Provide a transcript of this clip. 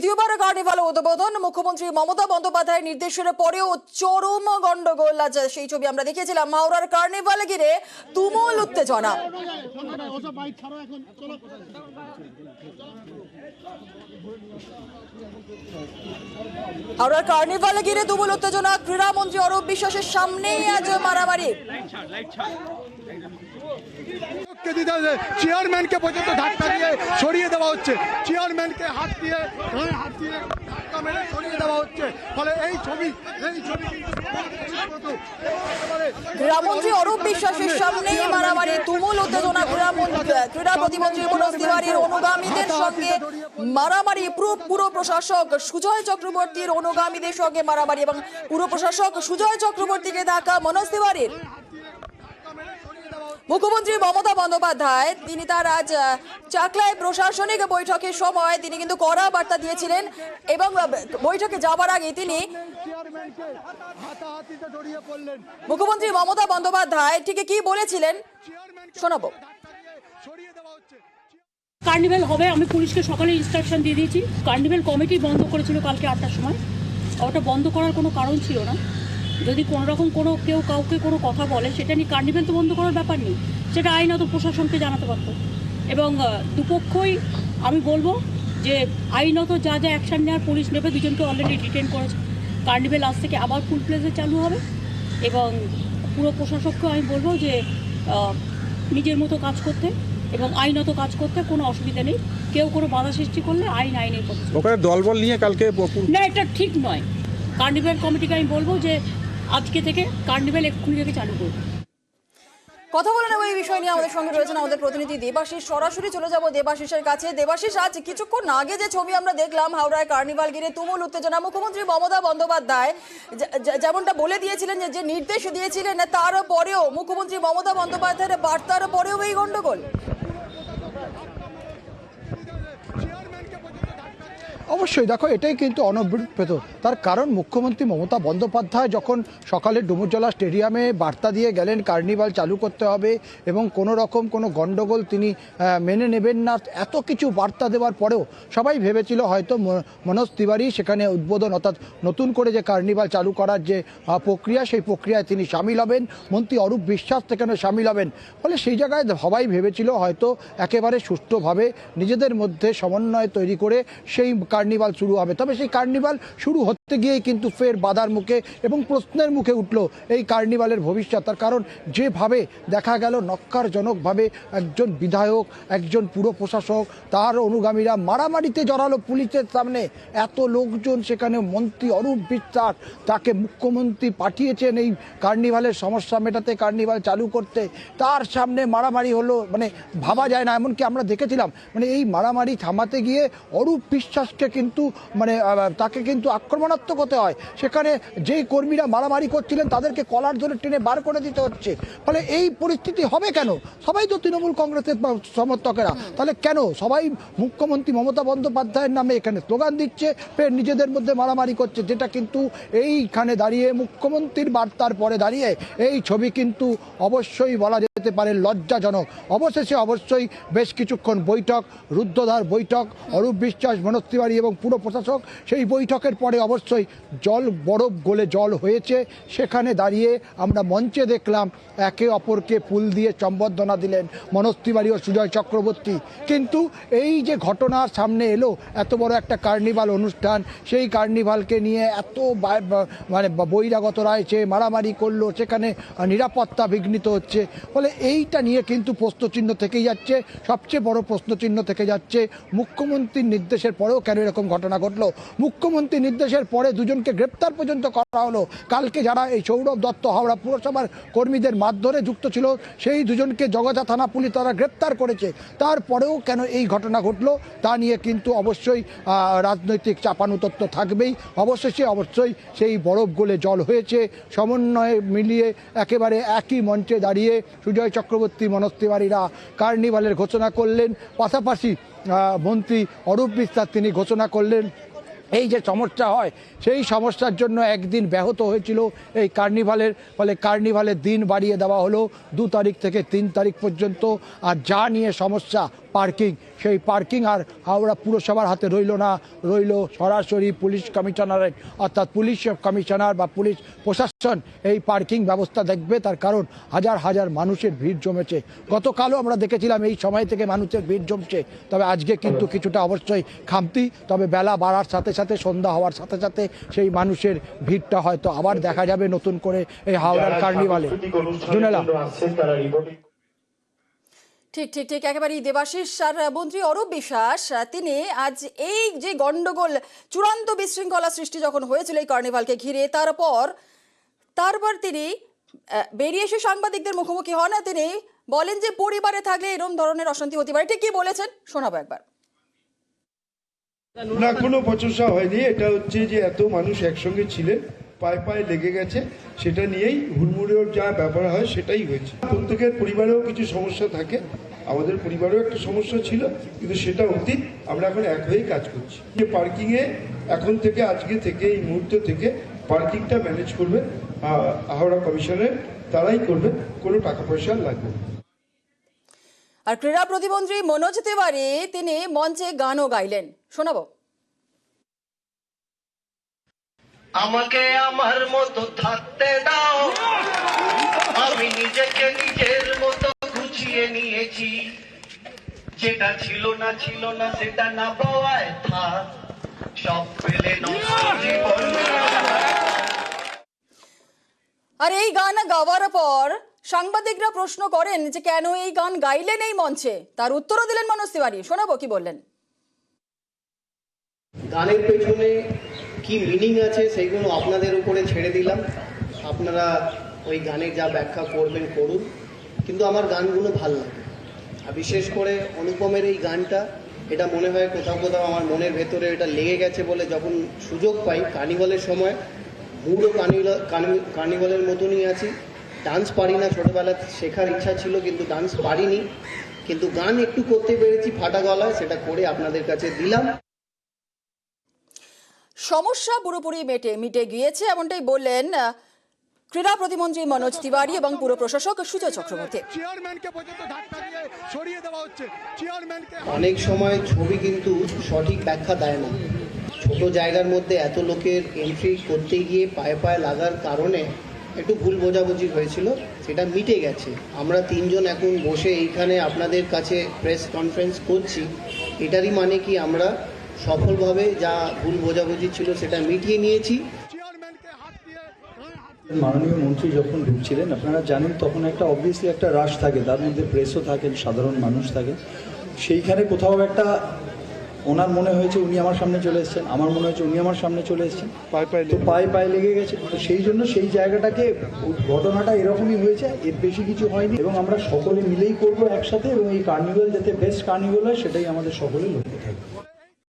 দ্বিতীয়বার কার্নিভাল উদ্বোধন মুখ্যমন্ত্রী মমতা বন্দ্যোপাধ্যায়ের নির্দেশের পরেও চরম গন্ডগোল। আজ সেই ছবি আমরা দেখিয়েছিলাম। হাওড়ার কার্নিভাল ঘিরে তুমুল উত্তেজনা। হাওড়ার কার্নিভাল ঘিরে তুমুল উত্তেজনা। ক্রীড়ামন্ত্রী অরূপ বিশ্বাসের সামনেই আজ মারামারি। চেয়ারম্যানকে পর্যন্ত ধাক্কা দিয়ে সরিয়ে দেওয়া হচ্ছে, চেয়ারম্যানকে হাত দিয়ে ধাক্কা মেরে সরিয়ে দেওয়া হচ্ছে। ফলে এই ছবি ক্রীড়ামন্ত্রী অরূপ বিশ্বাসের সামনেই মারামারি, তুমুল উত্তেজনা। ক্রীড়া প্রতিমন্ত্রী মনোজ তিওয়ারির অনুগামীদের সঙ্গে মারামারি। পুর প্রশাসক সুজয় চক্রবর্তীর অনুগামীদের সঙ্গে মারামারি এবং পুর প্রশাসক সুজয় চক্রবর্তীকে ধাক্কা মনোজ তিওয়ারির। মুখ্যমন্ত্রী মমতা বন্দ্যোপাধ্যায় তিনি তার আজ চাকলায় প্রশাসনিক বৈঠকের সময় তিনি কিন্তু কড়া বার্তা দিয়েছিলেন এবং বৈঠকে যাবার আগে তিনি মুখ্যমন্ত্রী মমতা বন্দ্যোপাধ্যায় ঠিক কি বলেছিলেন শোনাবো। কার্নিভেল হবে, আমি পুলিশকে সকালে ইনস্ট্রাকশন দিয়ে দিয়েছি। কার্নিভেল কমিটি বন্ধ করেছিল কালকে 8টার সময়। ওটা বন্ধ করার কোনো কারণ ছিল না। যদি কোনো রকম কেউ কাউকে কোনো কথা বলে সেটা নিয়ে কার্নিভেল তো বন্ধ করার ব্যাপার নেই, সেটা আইনত প্রশাসনকে জানাতে পারত। এবং দুপক্ষই আমি বলবো যে আইনত যা যা অ্যাকশান নেওয়ার পুলিশ নেবে। দুজনকে অলরেডি ডিটেন করেছে। কার্নিভেল আজ থেকে আবার ফুল প্লেসে চালু হবে এবং পুরো প্রশাসককেও আমি বলবো যে নিজের মতো কাজ করতে এবং আইনত কাজ করতে। কোনো অসুবিধা নেই। কেউ কোনো বাধা সৃষ্টি করলে আইনের পথে। ওখানে দলবল নিয়ে কালকে না, এটা ঠিক নয়। কার্নিভেল কমিটিকে আমি বলবো যে আজকে থেকে কার্নিভেল এক্ষুনি থেকে চালু করবে। কথা বলে নেব এই বিষয় নিয়ে। আমাদের সঙ্গে রয়েছেন আমাদের প্রতিনিধি দেবাশিস। সরাসরি চলে যাব দেবাশিসের কাছে। দেবাশিস, আজ কিছুক্ষণ আগে যে ছবি আমরা দেখলাম হাওড়ায় কার্নিভাল ঘিরে তুমুল উত্তেজনা। মুখ্যমন্ত্রী মমতা বন্দ্যোপাধ্যায় যেমনটা বলে দিয়েছিলেন, যে নির্দেশ দিয়েছিলেন, তারপরেও মুখ্যমন্ত্রী মমতা বন্দ্যোপাধ্যায়ের বার্তার পরেও এই গন্ডগোল। অবশ্যই দেখো, এটাই কিন্তু অনভিপ্রেত। তার কারণ মুখ্যমন্ত্রী মমতা বন্দ্যোপাধ্যায় যখন সকালে ডুমুরজলা স্টেডিয়ামে বার্তা দিয়ে গেলেন কার্নিভাল চালু করতে হবে এবং কোনো রকম কোনো গণ্ডগোল তিনি মেনে নেবেন না, এত কিছু বার্তা দেওয়ার পরেও সবাই ভেবেছিল হয়তো মনোজ তিওয়ারি সেখানে উদ্বোধন অর্থাৎ নতুন করে যে কার্নিভাল চালু করার যে প্রক্রিয়া, সেই প্রক্রিয়ায় তিনি সামিল হবেন। মন্ত্রী অরূপ বিশ্বাস সেখানে সামিল হবেন। ফলে সেই জায়গায় সবাই ভেবেছিল হয়তো একেবারে সুষ্ঠুভাবে নিজেদের মধ্যে সমন্বয় তৈরি করে সেই কার্নিভাল শুরু হবে। তবে সেই কার্নিভাল শুরু হতে গিয়েই কিন্তু ফের বাধার মুখে এবং প্রশ্নের মুখে উঠল এই কার্নিভালের ভবিষ্যৎ। তার কারণ যেভাবে দেখা গেল নক্কারজনকভাবে একজন বিধায়ক, একজন পুর প্রশাসক, তার অনুগামীরা মারামারিতে জড়ালো পুলিশের সামনে। এত লোকজন সেখানে। মন্ত্রী অরূপ বিশ্বাস, তাকে মুখ্যমন্ত্রী পাঠিয়েছেন এই কার্নিভালের সমস্যা মেটাতে, কার্নিভাল চালু করতে, তার সামনে মারামারি হলো। মানে ভাবা যায় না। এমনকি আমরা দেখেছিলাম মানে এই মারামারি থামাতে গিয়ে অরূপ বিশ্বাসকে কিন্তু তাকে কিন্তু আক্রমণাত্মক হতে হয়। সেখানে যেই কর্মীরা মারামারি করছিলেন তাদেরকে কলার ধরে টেনে বার করে দিতে হচ্ছে। ফলে এই পরিস্থিতি হবে কেন? সবাই তো তৃণমূল কংগ্রেসের সমর্থকেরা। তাহলে কেন সবাই মুখ্যমন্ত্রী মমতা বন্দ্যোপাধ্যায়ের নামে এখানে স্লোগান দিচ্ছে, ফের নিজেদের মধ্যে মারামারি করছে? যেটা কিন্তু এইখানে দাঁড়িয়ে মুখ্যমন্ত্রীর বার্তার পরে দাঁড়িয়ে এই ছবি কিন্তু অবশ্যই বলা যেতে পারে লজ্জাজনক। অবশেষে অবশ্যই বেশ কিছুক্ষণ বৈঠক, রুদ্ধদ্বার বৈঠক, অরূপ বিশ্বাস, মনোজ তিওয়ারি এবং পুর প্রশাসক, সেই বৈঠকের পরে অবশ্যই বরফ গলে জল হয়েছে। সেখানে দাঁড়িয়ে আমরা মঞ্চে দেখলাম একে অপরকে ফুল দিয়ে সম্বর্ধনা দিলেন মনোজ তিওয়ারি ও সুজয় চক্রবর্তী। কিন্তু এই যে ঘটনা সামনে এলো, এত বড় একটা কার্নিভাল অনুষ্ঠান, সেই কার্নিভালকে নিয়ে এত বহিরাগতরা এসে মারামারি করলো, সেখানে নিরাপত্তা বিঘ্নিত হচ্ছে। ফলে এইটা নিয়ে কিন্তু প্রশ্নচিহ্ন থেকেই যাচ্ছে। সবচেয়ে বড় প্রশ্নচিহ্ন থেকে যাচ্ছে মুখ্যমন্ত্রীর নির্দেশের পরেও কেন এরকম ঘটনা ঘটলো। মুখ্যমন্ত্রীর নির্দেশের পরে দুজনকে গ্রেপ্তার পর্যন্ত করা হলো। কালকে যারা এই সৌরভ দত্ত হাওড়া পুরসভার কর্মীদের মারধরে যুক্ত ছিল, সেই দুজনকে জগজা থানা পুলিশ তারা গ্রেপ্তার করেছে। তারপরেও কেন এই ঘটনা ঘটলো তা নিয়ে কিন্তু অবশ্যই রাজনৈতিক চাপানুতত্ব থাকবেই। অবশ্যই সেই বরফ গলে জল হয়েছে। সমন্বয়ে মিলিয়ে একেবারে একই মঞ্চে দাঁড়িয়ে সুজয় চক্রবর্তী, মনোজ তিওয়ারিরা কার্নিভালের ঘোষণা করলেন। পাশাপাশি মন্ত্রী অরূপ বিশ্বাস তিনি ঘোষণা করলেন এই যে সমস্যা হয়, সেই সমস্যার জন্য একদিন ব্যাহত হয়েছিল এই কার্নিভালের। ফলে কার্নিভালের দিন বাড়িয়ে দেওয়া হলো 2 তারিখ থেকে 3 তারিখ পর্যন্ত। আর যা নিয়ে সমস্যা পার্কিং, সেই পার্কিং আর হাওড়া পুরসভার হাতে রইল সরাসরি পুলিশ কমিশনারের, অর্থাৎ পুলিশ কমিশনার বা পুলিশ প্রশাসন এই পার্কিং ব্যবস্থা দেখবে। তার কারণ হাজার হাজার মানুষের ভিড় জমেছে। গতকালও আমরা দেখেছিলাম এই সময় থেকে মানুষের ভিড় জমছে, তবে আজকে কিন্তু কিছুটা অবশ্যই খামতি। তবে বেলা বাড়ার সাথে সাথে, সন্ধ্যা হওয়ার সাথে সাথে সেই মানুষের ভিড়টা হয়তো আবার দেখা যাবে নতুন করে এই হাওড়ার কার্নিভালে। জুনেলা, ঠিক ঠিক ঠিক একেবারেই দেবাশিস। আর মন্ত্রী অরূপ বিশ্বাস তিনি আজ এই যে গন্ডগোল, চূড়ান্ত বিশৃঙ্খলা সৃষ্টি যখন হয়েছিল এই কার্নিভালকে ঘিরে, তারপর তিনি বেরিয়ে এসে সাংবাদিকদের মুখোমুখি হন। তিনি বলেন যে পরিবারে থাকলে এরকম ধরনের অশান্তি হতে পারে। ঠিক কি বলেছেন শোনাবো একবার। না, কোনো বচসা হয়নি। এটা হচ্ছে যে এত মানুষ একসঙ্গে ছিলেন, পায়ে পায়ে লেগে গেছে, সেটা নিয়েই হুড়মুড়ের যা ব্যাপার হয় সেটাই হয়েছে। প্রত্যেকের পরিবারেও কিছু সমস্যা থাকে, আমাদের পরিবারেও একটা সমস্যা ছিল, কিন্তু সেটা অতীত। আমরা এখন এক হয়েই কাজ করছি। যে পার্কিংয়ে এখন থেকে, আজকে থেকে, এই মুহূর্ত থেকে পার্কিংটা ম্যানেজ করবে হাওড়া কমিশনের, তারাই করবে, কোনো টাকা পয়সা লাগবে না। আর ক্রীড়া প্রতিমন্ত্রী মনোজ তিওয়ারি তিনি মঞ্চে গানও গাইলেন, শোনাবো। আমাকে আমার মতো থাকতে দাও, আমি নিজেকে নিজের মতো গুছিয়ে নিয়েছি, যেটা ছিল না সেটা না পাওয়ায় থাক, সব পেলে নষ্ট জীবন। আর এই গান গাওয়ার পর সাংবাদিকরা প্রশ্ন করেন যে কেন এই গান গাইলেন এই মঞ্চে, তার উত্তরও দিলেন মনোজ তিওয়ারি, শোনাবো কি বললেন। গানের পেছনে কি মিনিং আছে সেইগুলো আপনাদের উপরে ছেড়ে দিলাম, আপনারা ওই গানের যা ব্যাখ্যা করবেন করুন, কিন্তু আমার গানগুলো ভালো লাগে। আর বিশেষ করে অনুপমের এই গানটা, এটা মনে হয় কোথাও কোথাও আমার মনের ভেতরে এটা লেগে গেছে বলে যখন সুযোগ পাই কার্নিভালের সময়, মুডও কার্নিভালের মতনই আছি। ডান্স পারি না, ছোটোবেলা শেখার ইচ্ছা ছিল কিন্তু ডান্স পারিনি, কিন্তু গান একটু করতে পেরেছি ফাটা গলায়, সেটা করে আপনাদের কাছে দিলাম। সমস্যা পুরোপুরি মিটে গিয়েছে এমনটাই বললেন ক্রীড়া প্রতিমন্ত্রী মনোজ তিওয়ারি এবং পুর প্রশাসক সুজয় চক্রবর্তী। অনেক সময় ছবি কিন্তু সঠিক ব্যাখ্যা দেয় না, ছোট জায়গার মধ্যে এত লোকের এন্ট্রি করতে গিয়ে পায়ে পায়ে লাগার কারণে একটু ভুল বোঝাবুঝি হয়েছিল, সেটা মিটে গেছে। আমরা তিনজন এখন বসে এইখানে আপনাদের কাছে প্রেস কনফারেন্স করছি, এটারই মানে কি আমরা সফলভাবে যা ভুল বোঝাবুঝি ছিল সেটা মিটিয়ে নিয়েছি। মাননীয় মন্ত্রী যখন ঢুকছিলেন আপনারা জানেন তখন একটা অবভিয়াসলি একটা রাশ থাকে, তার মধ্যে প্রেসও থাকেন, সাধারণ মানুষ থাকেন। সেইখানে কোথাও একটা ওনার মনে হয়েছে উনি আমার সামনে চলে এসেছেন, আমার মনে হয়েছে উনি আমার সামনে চলে এসেছেন, তো পায়ে লেগে গেছে। তো সেই জন্য সেই জায়গাটাকে, ঘটনাটা এরকমই হয়েছে, এর বেশি কিছু হয়নি। এবং আমরা সকলে মিলেই করবো একসাথে, এবং এই কার্নিভাল যাতে বেস্ট কার্নিভাল হয় সেটাই আমাদের সকলের লক্ষ্য থাকবে।